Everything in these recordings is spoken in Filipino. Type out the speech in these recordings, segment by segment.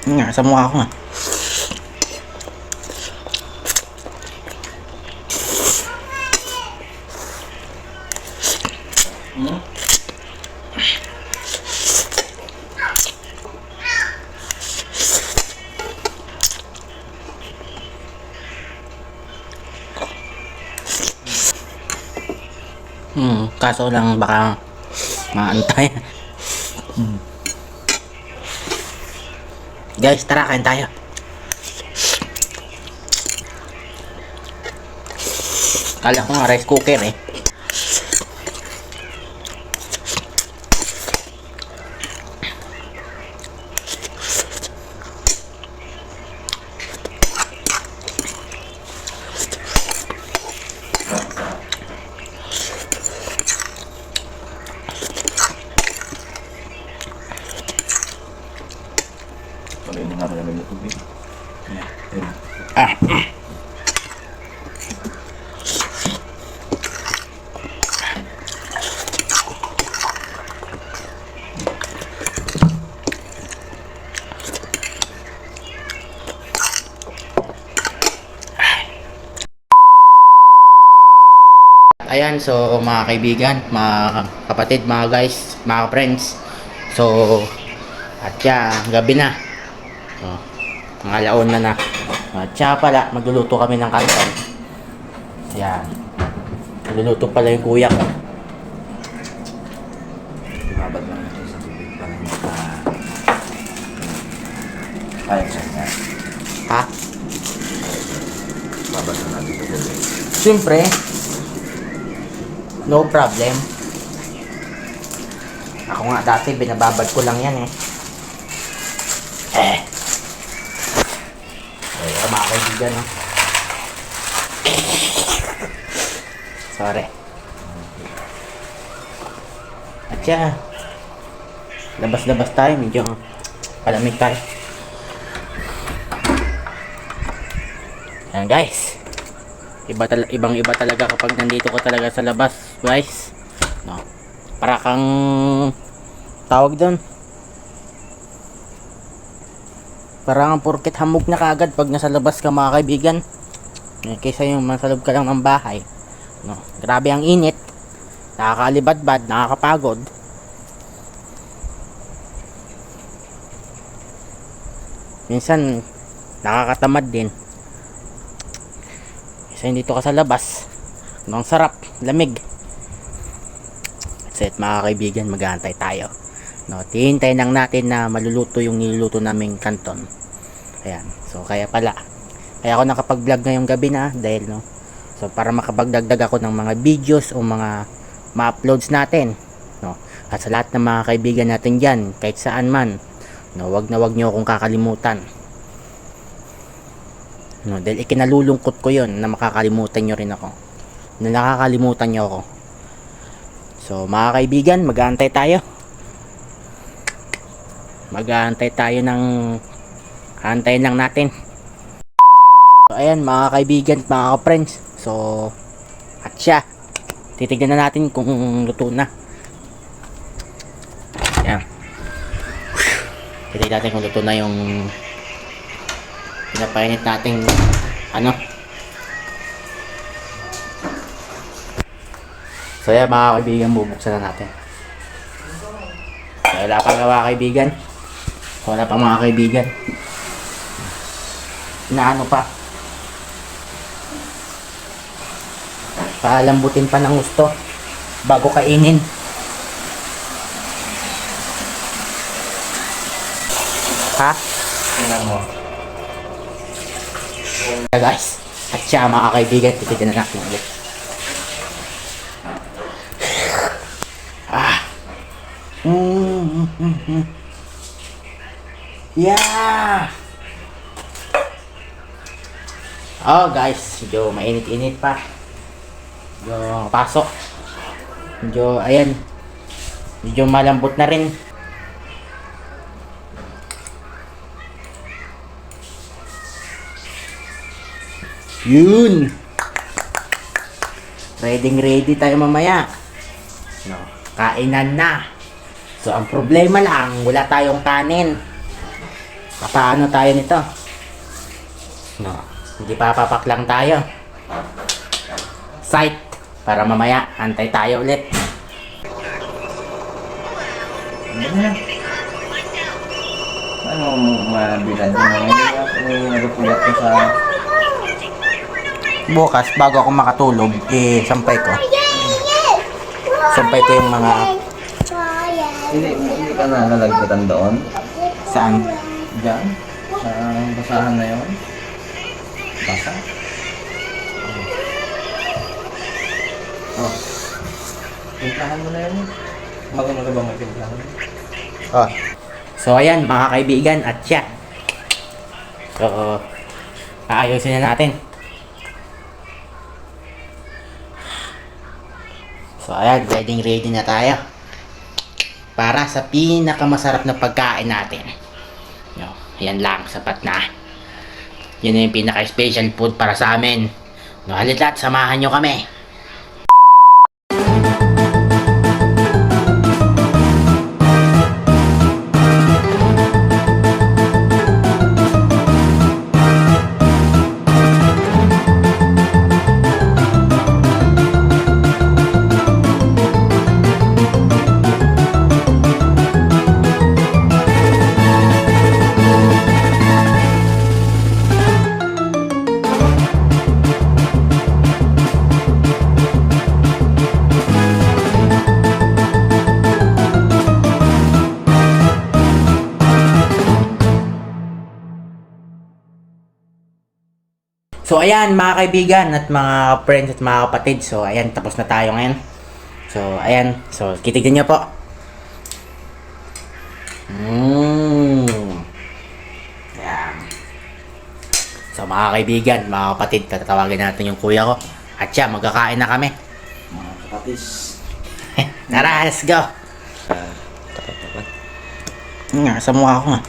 Nga, sa mukha ko nga. Kaso lang baka maantay. Guys, tara, kain tayo. Kala ko nga rice cooker eh. Ayan, so mga kaibigan, mga kapatid, mga guys, mga friends. So, at gabi na. So, mga laon na. At pala, magluluto kami ng kanton. Ayan. Magluluto pala yung kuya ko. Ibabad lang natin sa tubig para kaya siya niya. Ha? Ibabad lang natin sa tubig. Siyempre, no problem. Ako nga dati, binababad ko lang yan eh. Kaya mga kaibigan, no? Sorry. At labas-labas tayo, medyo palamig tayo. Ayan guys. Ibang-iba talaga kapag nandito ko talaga sa labas, guys. No. Para kang tawag doon. Parang porket hamog na kaagad pag nasa labas ka, mga kaibigan. Kaysa yung nasa loob ka lang ng bahay. No. Grabe ang init. Nakakalibadbad, nakakapagod. Minsan nakakatamad din. Kasi dito ka sa labas, ang sarap, lamig. That's it, mga kaibigan, mag-aantay tayo. No, tihintay lang natin na maluluto yung niluluto naming kanton. Ayan, so kaya ako nakapag-vlog ngayong gabi na dahil no. So para makapagdagdag ako ng mga videos o mga ma-uploads natin, no. At sa lahat ng mga kaibigan natin diyan, kahit saan man, no, wag niyo akong kakalimutan. No, dahil ikinalulungkot ko yon na makakalimutan nyo rin ako. Na nakakalimutan nyo ako. So mga kaibigan, mag-aantay tayo. Mag-aantay tayo ng antayin lang natin. So ayan mga kaibigan, mga ka-friends. So at titignan na natin kung luto na. Ayan. Titignan natin kung luto na yung pinapainit natin So yan mga kaibigan, bubuksan na natin. So wala pang mga kaibigan. Wala pang mga kaibigan. Palambutin pa ng gusto bago kainin. Ha? Tingnan mo. Guys, at mga kaibigan, titignan na natin ulit. Yeah. Oh guys, medyo mainit-init pa. Medyo pasok. Medyo ayan. Medyo malambot na rin. Yun. Ready tayo mamaya. No, kainan na. So ang problema lang, wala tayong kanin. Papaano tayo nito? No, hindi papapak lang tayo. Sight. Para mamaya, antay tayo ulit. Ano mabilan mo ngayon? Yung nagpulat ko sa... Bukas, bago ako makatulog, sampay ko. Sampay ko yung mga... Hindi ka na nalagputan doon? Saan? Diyan? Sa basahan na yun? Basa? Oh. Timplahan mo na yun. Maganda ka ba may timplahan? Oh. So, ayan, mga kaibigan, at siya. So, aayusin na natin. So, ayan, ready na tayo. Para sa pinakamasarap na pagkain natin. Yo, yan lang, sapat na. Yan na yung pinaka-special food para sa amin. No, halina't samahan nyo kami. So ayan mga kaibigan at mga friends at mga kapatid. So ayan, tapos na tayo ngayon. So ayan, so kitignan nyo po. Ayan. So mga kaibigan, mga kapatid, tatawagin natin yung kuya ko. At siya, magkakain na kami. Mga kapatis. Tara, let's go. Nga, sa mukha ko nga.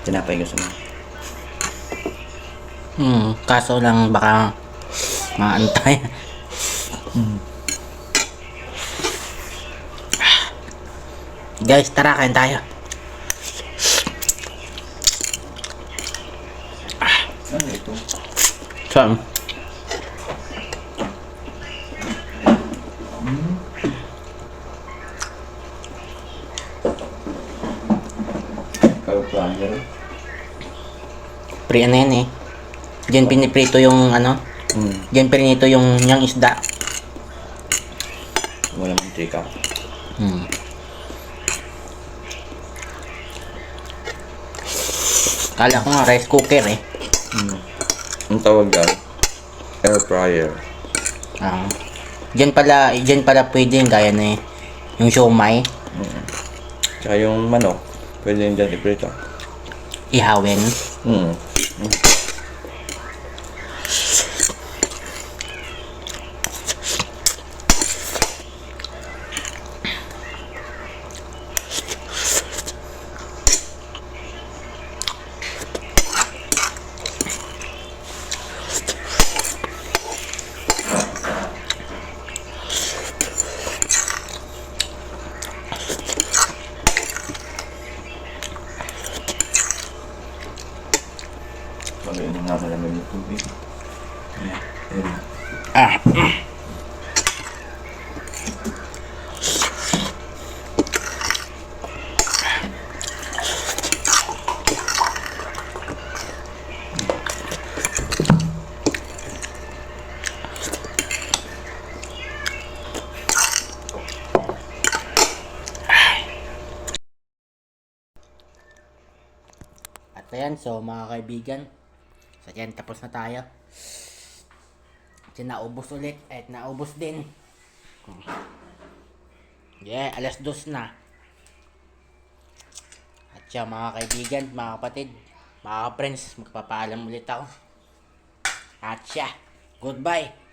Tinapay gusto mo. Kaso lang baka maantay. Guys, tara, kain tayo. Ano ito? Saan? Kalplanger. Pre ano yan eh. Diyan piniprito yung ano. Diyan pinito yung isda. Walang mantika. Kala ko nga rice cooker eh. Ang tawag dyan? Air fryer. Diyan pala pwede yung gaya na eh. Yung siomay. Tsaka yung manok, pwede yung dyan iprito. Ihawin. tubig. Ayan. Ayan. Ah. At ayan, so mga kaibigan, so yan, tapos na tayo. Kasi naubos ulit, at naubos din. Yeah, alas 2 na. At siya mga kaibigan, mga kapatid, mga friends, magpapaalam ulit ako. At siya, goodbye.